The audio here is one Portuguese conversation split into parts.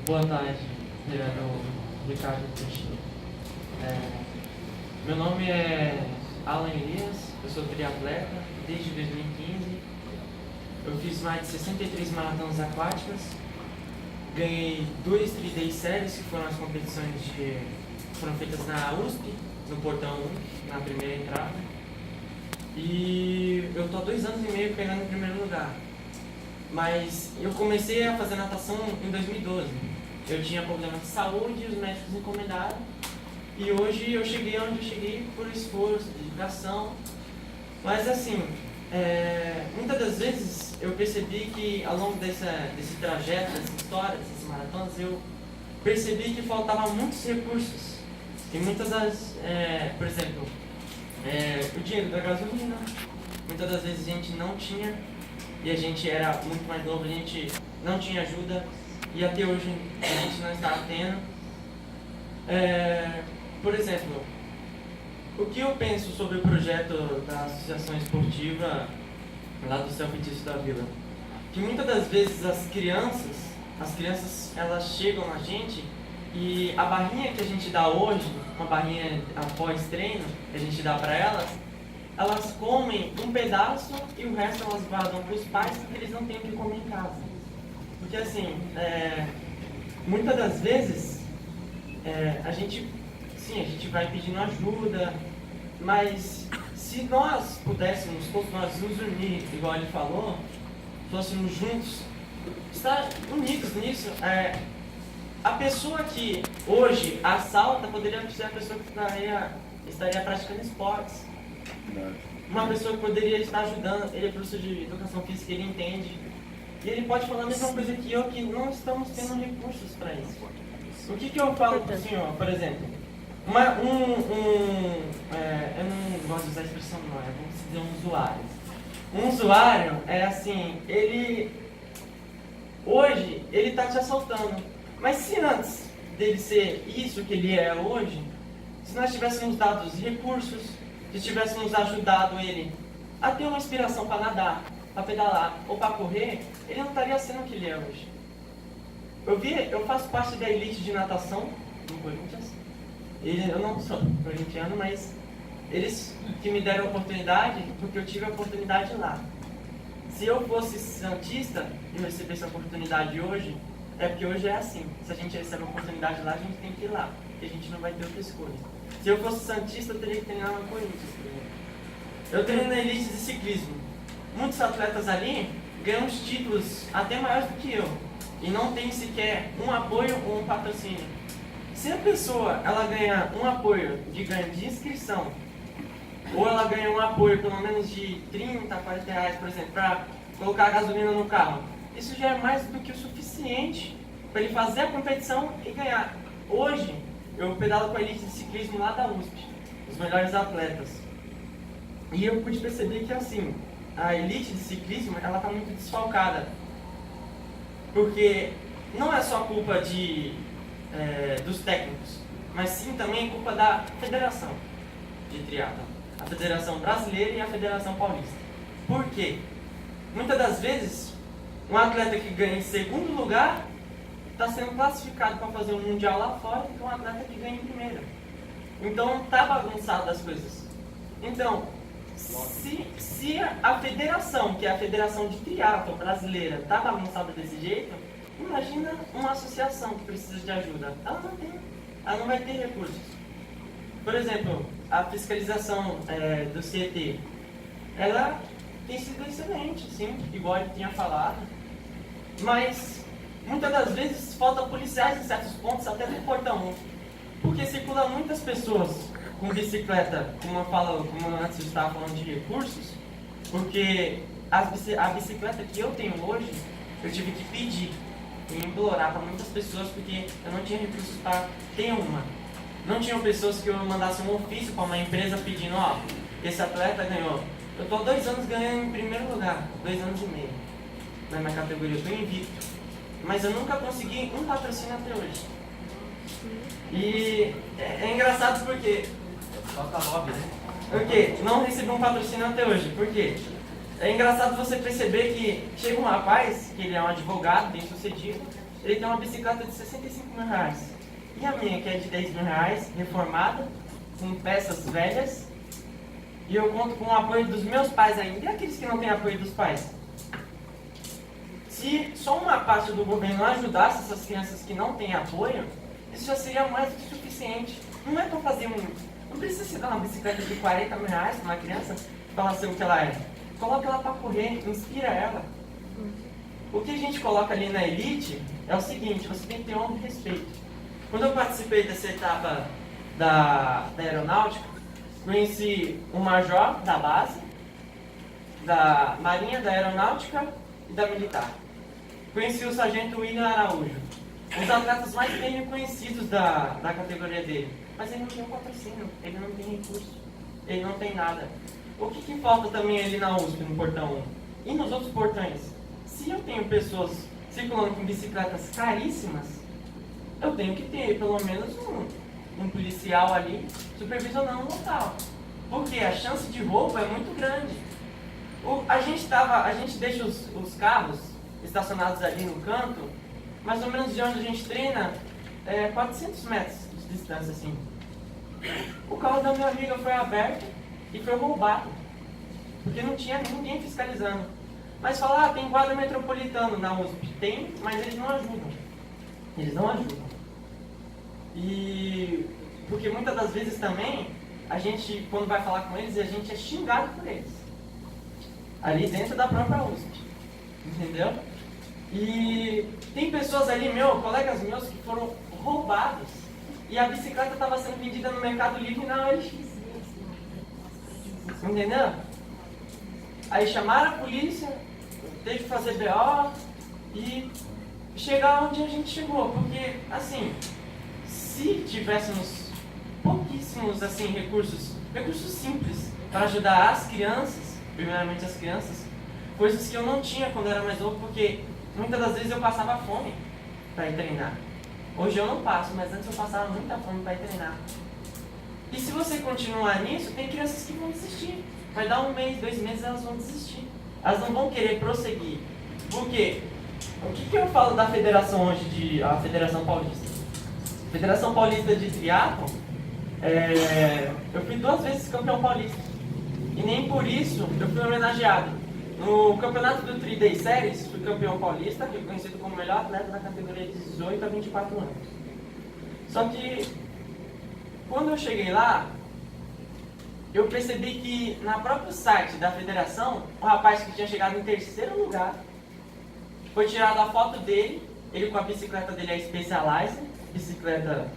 Boa tarde, vereador Ricardo Teixeira. Meu nome é Alan Elias, eu sou triatleta desde 2015. Eu fiz mais de 63 maratonas aquáticas, ganhei 2 3-day séries, que foram as competições que foram feitas na USP, no Portão 1, na primeira entrada. E eu estou há 2 anos e meio pegando em primeiro lugar. Mas eu comecei a fazer natação em 2012. Eu tinha problema de saúde, os médicos encomendaram. E hoje eu cheguei onde eu cheguei por esforço, dedicação. Mas assim, muitas das vezes eu percebi que ao longo desse trajeto, dessa história, dessas maratonas, eu percebi que faltavam muitos recursos. E muitas das, por exemplo, o dinheiro da gasolina, muitas das vezes a gente não tinha, e a gente era muito mais novo, a gente não tinha ajuda, e até hoje a gente não está tendo. Por exemplo, o que eu penso sobre o projeto da Associação Esportiva lá do Céu Feitiço da Vila? Que muitas das vezes as crianças elas chegam na gente e a barrinha que a gente dá hoje, uma barrinha após treino, que a gente dá para elas comem um pedaço e o resto elas guardam para os pais porque eles não têm o que comer em casa. Porque assim, muitas das vezes a gente vai pedindo ajuda, mas se nós pudéssemos, todos nós nos unir, igual ele falou, fôssemos juntos, estar unidos nisso, a pessoa que hoje assalta poderia ser a pessoa que estaria praticando esportes. Uma pessoa que poderia estar ajudando, ele é professor de educação física, ele entende. E ele pode falar a mesma coisa que eu, que não estamos tendo recursos para isso. O que eu falo para o senhor, por exemplo? Eu não gosto de usar a expressão não, vamos dizer um usuário. Um usuário é assim, hoje ele está te assaltando. Mas se antes dele ser isso que ele é hoje, se nós tivéssemos dado os recursos, se tivéssemos ajudado ele a ter uma inspiração para nadar, para pedalar ou para correr, ele não estaria sendo o que ele é hoje. Eu faço parte da elite de natação do Corinthians. Eu não sou corintiano, mas eles que me deram a oportunidade, porque eu tive a oportunidade lá. Se eu fosse santista e eu recebesse a oportunidade hoje, é porque hoje é assim. Se a gente recebe a oportunidade lá, a gente tem que ir lá. E a gente não vai ter outra escolha. Se eu fosse santista, eu teria que treinar no Corinthians. Eu treino na elite de ciclismo. Muitos atletas ali ganham os títulos até maiores do que eu. E não tem sequer um apoio ou um patrocínio. Se a pessoa ela ganha um apoio de ganho de inscrição, ou ela ganha um apoio pelo menos de 30, 40 reais, por exemplo, para colocar gasolina no carro, isso já é mais do que o suficiente para ele fazer a competição e ganhar. Hoje, eu pedalo com a elite de ciclismo lá da USP, os melhores atletas. E eu pude perceber que assim, a elite de ciclismo ela está muito desfalcada. Porque não é só culpa dos técnicos, mas sim também culpa da federação de triatlon, a Federação Brasileira e a Federação Paulista. Por quê? Muitas das vezes, um atleta que ganha em segundo lugar está sendo classificado para fazer um mundial lá fora do que um atleta que ganha em primeiro. Então está bagunçado as coisas. Então, se a federação, que é a Federação de Triatlon Brasileira, está bagunçada desse jeito, imagina uma associação que precisa de ajuda. Ela não tem, ela não vai ter recursos. Por exemplo, a fiscalização do CET, ela tem sido excelente, sim, igual ele tinha falado, mas muitas das vezes falta policiais em certos pontos, até no portão 1, porque circulam muitas pessoas com bicicleta, como antes eu estava falando de recursos, porque a bicicleta que eu tenho hoje, eu tive que pedir e implorar para muitas pessoas, porque eu não tinha recursos para ter uma. Não tinham pessoas que eu mandasse um ofício para uma empresa pedindo, esse atleta ganhou. Eu estou há 2 anos ganhando em primeiro lugar, 2 anos e meio. Na minha categoria, eu estou invicto. Mas eu nunca consegui um patrocínio até hoje. E é engraçado porque... Falta lobby, né? Porque não recebi um patrocínio até hoje. Por quê? É engraçado você perceber que chega um rapaz, que ele é um advogado bem sucedido, ele tem uma bicicleta de 65 mil reais. E a minha, que é de 10 mil reais, reformada, com peças velhas, e eu conto com o apoio dos meus pais ainda, e aqueles que não têm apoio dos pais. Se só uma parte do governo ajudasse essas crianças que não têm apoio, isso já seria mais do que suficiente. Não é para fazer não precisa se dar uma bicicleta de 40 mil reais para uma criança para ela ser o que ela é. Coloca ela para correr, inspira ela. O que a gente coloca ali na elite é o seguinte, você tem que ter honra e respeito. Quando eu participei dessa etapa da aeronáutica, conheci o major da base, da marinha, da aeronáutica e da militar. Conheci o sargento William Araújo, os atletas mais bem conhecidos da categoria dele. Mas ele não tem um patrocínio, ele não tem recurso, ele não tem nada. O que falta também ali na USP, no portão 1? E nos outros portões? Se eu tenho pessoas circulando com bicicletas caríssimas, eu tenho que ter pelo menos um policial ali supervisionando o local. Porque a chance de roubo é muito grande. A gente deixa os carros estacionados ali no canto, mais ou menos de onde a gente treina, 400 metros de distância assim. O carro da minha amiga foi aberto e foi roubado, porque não tinha ninguém fiscalizando. Mas fala, tem guarda metropolitano na USP. Tem, mas eles não ajudam. Eles não ajudam. E porque muitas das vezes também, a gente, quando vai falar com eles, a gente é xingado por eles. Ali dentro da própria USP. Entendeu? E tem pessoas ali, colegas meus, que foram roubados. E a bicicleta estava sendo vendida no Mercado Livre e na OLX. Entendeu? Aí chamaram a polícia, teve que fazer BO e chegar onde a gente chegou. Porque, assim, se tivéssemos pouquíssimos assim, recursos simples para ajudar as crianças, primeiramente as crianças, coisas que eu não tinha quando eu era mais novo, porque muitas das vezes eu passava fome para ir treinar. Hoje eu não passo, mas antes eu passava muita fome para ir treinar. E se você continuar nisso, tem crianças que vão desistir. Vai dar 1 mês, 2 meses, elas vão desistir. Elas não vão querer prosseguir. Por quê? O que eu falo da federação hoje, a Federação Paulista? A Federação Paulista de Triatlon, eu fui 2 vezes campeão paulista. E nem por isso eu fui homenageado. No campeonato do 3-Day Series, fui campeão paulista, reconhecido como o melhor atleta da categoria de 18 a 24 anos. Só que, quando eu cheguei lá, eu percebi que no próprio site da federação, o rapaz que tinha chegado em 3º lugar, foi tirada a foto dele, ele com a bicicleta dele, a Specialized, bicicleta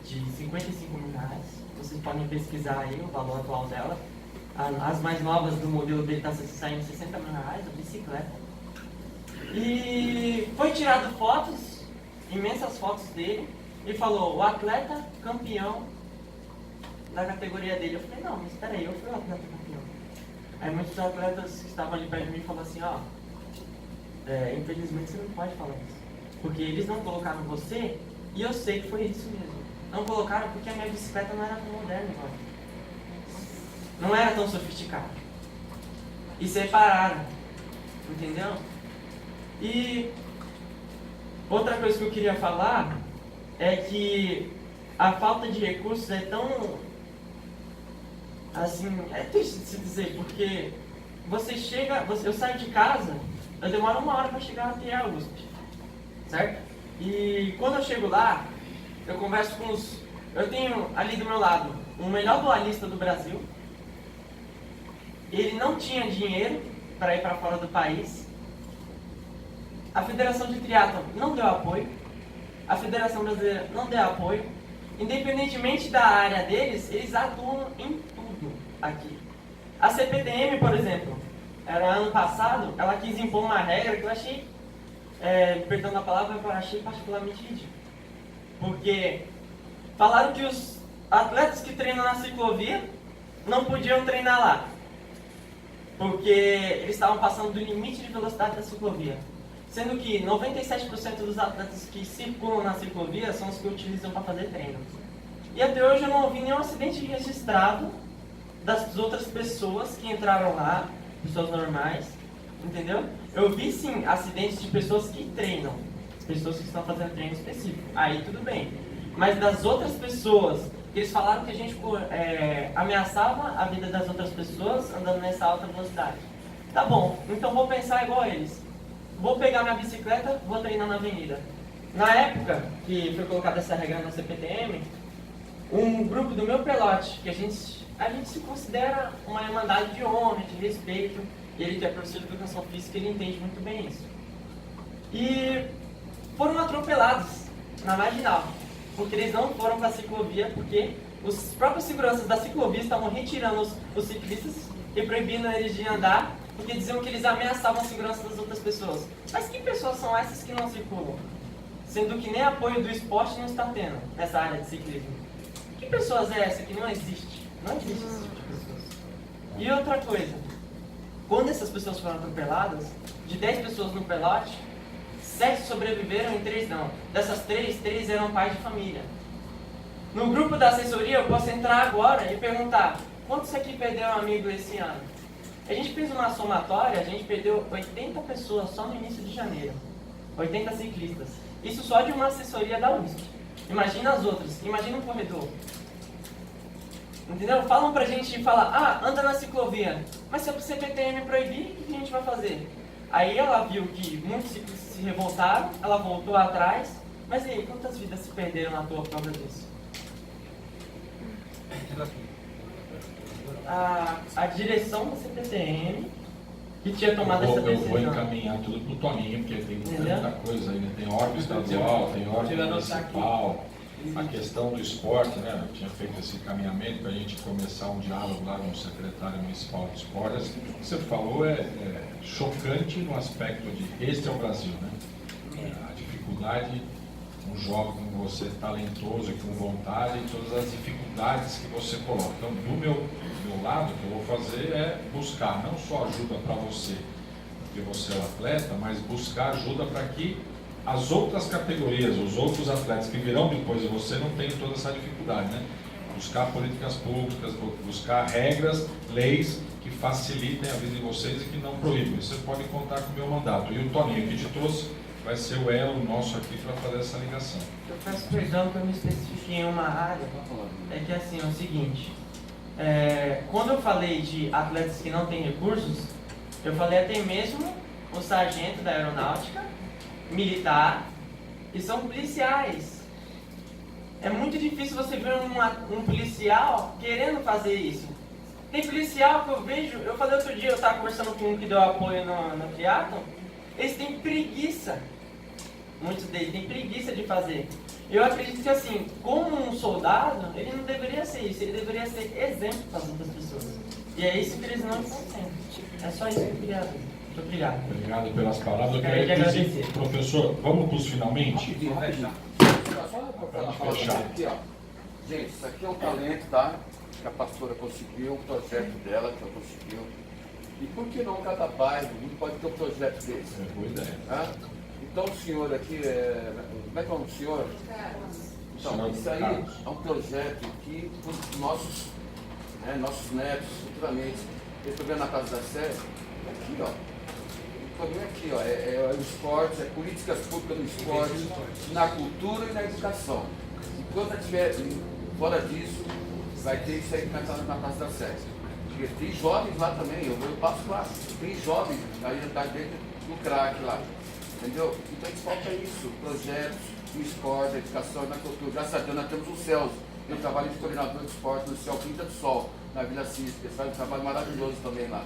de 55 mil reais. Vocês podem pesquisar aí o valor atual dela. As mais novas do modelo dele está saindo 60 mil reais, a bicicleta. E foi tirado fotos, imensas fotos dele, e falou, o atleta campeão da categoria dele. Eu falei, não, mas espera aí, eu fui o atleta campeão. Aí muitos atletas que estavam ali perto de mim falaram assim, infelizmente você não pode falar isso. Porque eles não colocaram você, e eu sei que foi isso mesmo. Não colocaram porque a minha bicicleta não era tão moderna igual. Não era tão sofisticada. E separaram. Entendeu? E outra coisa que eu queria falar é que a falta de recursos é tão... assim, é triste de se dizer, porque eu saio de casa, eu demoro 1 hora para chegar até a USP, certo? E quando eu chego lá, eu converso com eu tenho ali do meu lado o melhor dualista do Brasil. Ele não tinha dinheiro para ir para fora do país. A Federação de Triatlon não deu apoio. A Federação Brasileira não deu apoio. Independentemente da área deles, eles atuam em tudo aqui. A CPTM, por exemplo, ano passado, ela quis impor uma regra que eu achei, perdão da palavra, eu achei particularmente ridículo. Porque falaram que os atletas que treinam na ciclovia não podiam treinar lá, porque eles estavam passando do limite de velocidade da ciclovia. Sendo que 97% dos atletas que circulam na ciclovia são os que utilizam para fazer treinos. E até hoje eu não ouvi nenhum acidente registrado das outras pessoas que entraram lá, pessoas normais, entendeu? Eu vi sim acidentes de pessoas que treinam, pessoas que estão fazendo treino específico, aí tudo bem. Mas das outras pessoas, eles falaram que a gente ameaçava a vida das outras pessoas andando nessa alta velocidade. Tá bom, então vou pensar igual a eles. Vou pegar minha bicicleta, vou treinar na avenida. Na época que foi colocada essa regra na CPTM, um grupo do meu pelote, que a gente se considera uma irmandade de honra, de respeito, ele que é professor de educação física, ele entende muito bem isso. E foram atropelados na marginal, porque eles não foram para a ciclovia, porque os próprios seguranças da ciclovia estavam retirando os ciclistas e proibindo eles de andar, porque diziam que eles ameaçavam a segurança das outras pessoas. Mas que pessoas são essas que não circulam? Sendo que nem apoio do esporte não está tendo nessa área de ciclismo. Que pessoas é essa que não existe? Não existe esse tipo de pessoas. E outra coisa, quando essas pessoas foram atropeladas, de 10 pessoas no pelote, 7 sobreviveram e 3 não. Dessas 3 eram pais de família. No grupo da assessoria eu posso entrar agora e perguntar, quantos aqui perderam um amigo esse ano? A gente fez uma somatória, a gente perdeu 80 pessoas só no início de janeiro. 80 ciclistas. Isso só de uma assessoria da USP. Imagina as outras, imagina um corredor. Entendeu? Falam pra gente, anda na ciclovia. Mas se a CPTM proibir, o que a gente vai fazer? Aí ela viu que muitos ciclistas se revoltaram, ela voltou atrás. Mas e aí, quantas vidas se perderam na toa por causa disso? A direção da CPTM, que tinha tomado essa decisão. Eu vou encaminhar tudo pro Toninho, porque tem muita coisa aí, né? Tem órgão estadual, tem órgão municipal, a questão do esporte, né? Eu tinha feito esse encaminhamento para a gente começar um diálogo lá com o secretário municipal de esportes. O que você falou é chocante no aspecto de este é o Brasil, né? A dificuldade, um jovem como você, talentoso e com vontade, e todas as dificuldades que você coloca. Então, do meu lado, o que eu vou fazer é buscar não só ajuda para você, porque você é um atleta, mas buscar ajuda para que as outras categorias, os outros atletas que virão depois de você não tenham toda essa dificuldade, né? Buscar políticas públicas, buscar regras, leis que facilitem a vida de vocês e que não proíbam. Você pode contar com o meu mandato. E o Toninho que te trouxe vai ser o elo nosso aqui para fazer essa ligação. Eu peço perdão que eu me especifiquei em uma área. É que assim, é o seguinte, quando eu falei de atletas que não têm recursos, eu falei até mesmo o sargento da aeronáutica, militar, e são policiais. É muito difícil você ver um policial querendo fazer isso. Tem policial que eu vejo, eu falei outro dia, eu estava conversando com um que deu apoio no triatlon, eles têm preguiça. Muitos deles têm preguiça de fazer. Eu acredito que assim, como um soldado, ele não deveria ser isso, ele deveria ser exemplo para as outras pessoas. E é isso que eles não estão sendo. É só isso que eu queria ver. Muito obrigado. Obrigado pelas palavras. Eu quero agradecer. Professor, vamos para os finalmente? Para fechar. Aqui, ó. Gente, isso aqui é um talento, tá? Que a pastora conseguiu, o projeto dela que ela conseguiu. E por que não cada bairro não pode ter um projeto desse? É boa ideia. Tá? Então o senhor aqui, como é que é o nome do senhor? Então, isso aí é um projeto que os nossos netos, futuramente, eles estão vendo na Casa da Sé, aqui, ó. O problema é aqui, ó, é o esporte, é políticas públicas no esporte, na cultura e na educação. Enquanto estiver fora disso, vai ter isso aí na Casa da Sé. Porque tem jovens lá também, eu passo lá, tem jovens aí tá dentro do crack lá. Entendeu? Então falta isso, projetos, no esporte, na educação e na cultura. Graças a Deus nós temos o CELS, eu trabalho de coordenador de esporte no Céu Quinta do Sol, na Vila Cívica, eles fazem um trabalho maravilhoso também lá.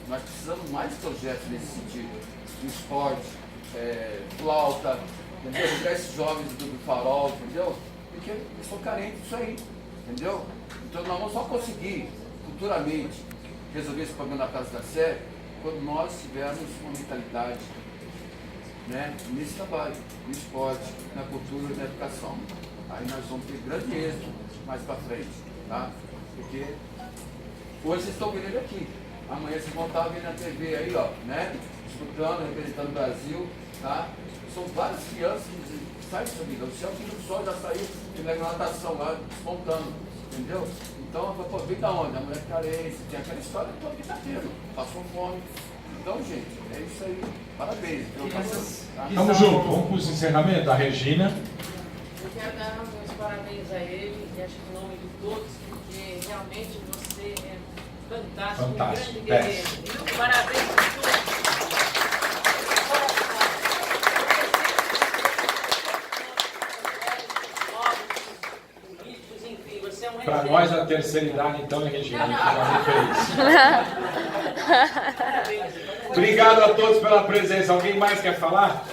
Nós precisamos mais projetos nesse sentido, no esporte, flauta, entendeu? Pegar esses jovens do farol, entendeu? Porque eles são carentes disso aí, entendeu? Então nós vamos só conseguir futuramente resolver esse problema da Casa da Sé quando nós tivermos uma mentalidade, né, nesse trabalho, no esporte, na cultura e na educação. Aí nós vamos ter grande êxito mais para frente, tá? Porque hoje vocês estão vendo ele aqui, amanhã vocês vão estar vendo na TV aí, ó, né? Escutando, representando o Brasil, tá? São várias crianças que saem dessa vida. O Céu Quinto do Sol já saiu de natação lá, despontando, entendeu? Então, vem da onde? A mulher carente, tem aquela história toda que está tendo, passou fome, Então, gente, é isso aí. Parabéns. Tamo junto. Vamos para os encerramentos. A Regina. Eu quero dar meus parabéns a ele, e acho que em nome de todos, porque realmente você é fantástico, Fantástico, um grande guerreiro. E parabéns a todos. Para nós, a terceira idade, então, é Regina. A gente já me fez. Obrigado a todos pela presença. Alguém mais quer falar?